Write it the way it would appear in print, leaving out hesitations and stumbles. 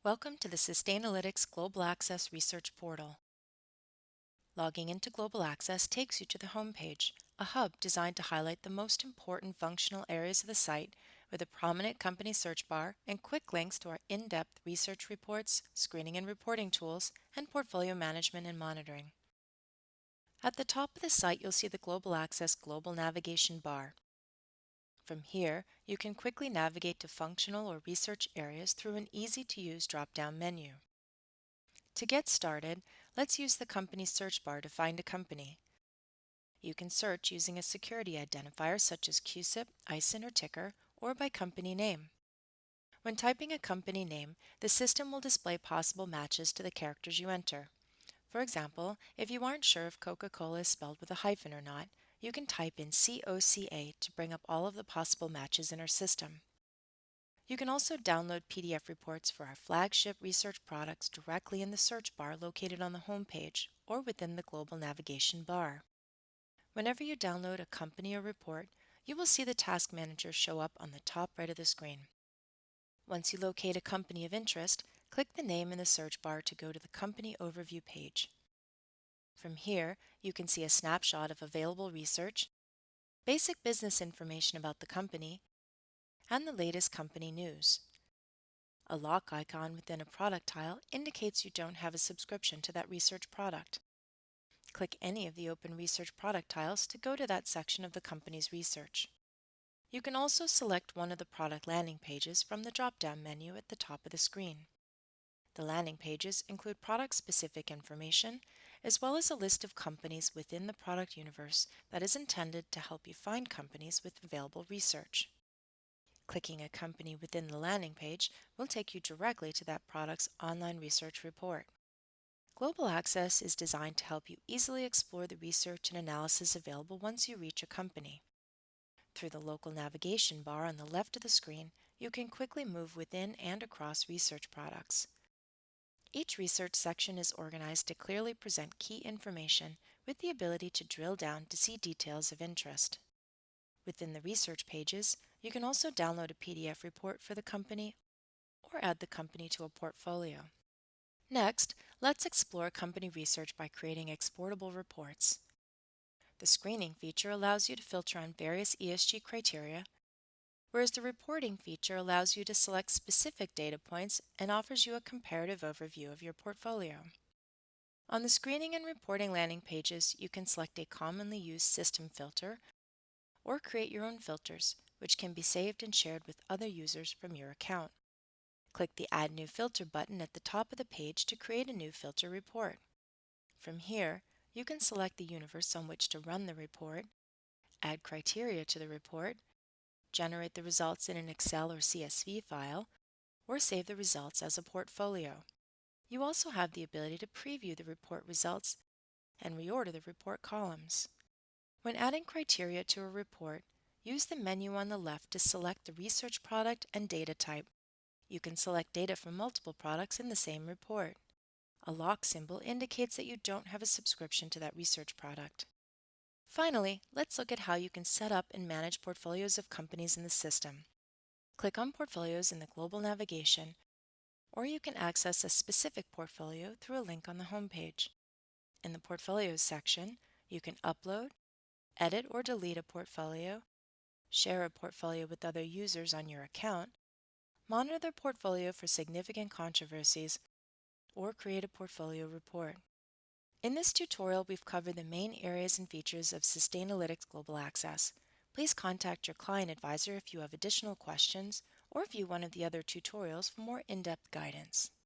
Welcome to the Sustainalytics Global Access Research Portal. Logging into Global Access takes you to the home page, a hub designed to highlight the most important functional areas of the site with a prominent company search bar and quick links to our in-depth research reports, screening and reporting tools, and portfolio management and monitoring. At the top of the site, you'll see the Global Access Global Navigation bar. From here, you can quickly navigate to functional or research areas through an easy-to-use drop-down menu. To get started, let's use the company search bar to find a company. You can search using a security identifier such as CUSIP, ISIN, or ticker, or by company name. When typing a company name, the system will display possible matches to the characters you enter. For example, if you aren't sure if Coca-Cola is spelled with a hyphen or not, you can type in COCA to bring up all of the possible matches in our system. You can also download PDF reports for our flagship research products directly in the search bar located on the home page or within the global navigation bar. Whenever you download a company or report, you will see the task manager show up on the top right of the screen. Once you locate a company of interest, click the name in the search bar to go to the company overview page. From here, you can see a snapshot of available research, basic business information about the company, and the latest company news. A lock icon within a product tile indicates you don't have a subscription to that research product. Click any of the open research product tiles to go to that section of the company's research. You can also select one of the product landing pages from the drop-down menu at the top of the screen. The landing pages include product-specific information, as well as a list of companies within the product universe that is intended to help you find companies with available research. Clicking a company within the landing page will take you directly to that product's online research report. Global Access is designed to help you easily explore the research and analysis available once you reach a company. Through the local navigation bar on the left of the screen, you can quickly move within and across research products. Each research section is organized to clearly present key information with the ability to drill down to see details of interest. Within the research pages, you can also download a PDF report for the company or add the company to a portfolio. Next, let's explore company research by creating exportable reports. The screening feature allows you to filter on various ESG criteria, whereas the reporting feature allows you to select specific data points and offers you a comparative overview of your portfolio. On the screening and reporting landing pages, you can select a commonly used system filter or create your own filters, which can be saved and shared with other users from your account. Click the Add New Filter button at the top of the page to create a new filter report. From here, you can select the universe on which to run the report, add criteria to the report, generate the results in an Excel or CSV file, or save the results as a portfolio. You also have the ability to preview the report results and reorder the report columns. When adding criteria to a report, use the menu on the left to select the research product and data type. You can select data from multiple products in the same report. A lock symbol indicates that you don't have a subscription to that research product. Finally, let's look at how you can set up and manage portfolios of companies in the system. Click on Portfolios in the global navigation, or you can access a specific portfolio through a link on the home page. In the Portfolios section, you can upload, edit or delete a portfolio, share a portfolio with other users on your account, monitor their portfolio for significant controversies, or create a portfolio report. In this tutorial, we've covered the main areas and features of Sustainalytics Global Access. Please contact your client advisor if you have additional questions or view one of the other tutorials for more in-depth guidance.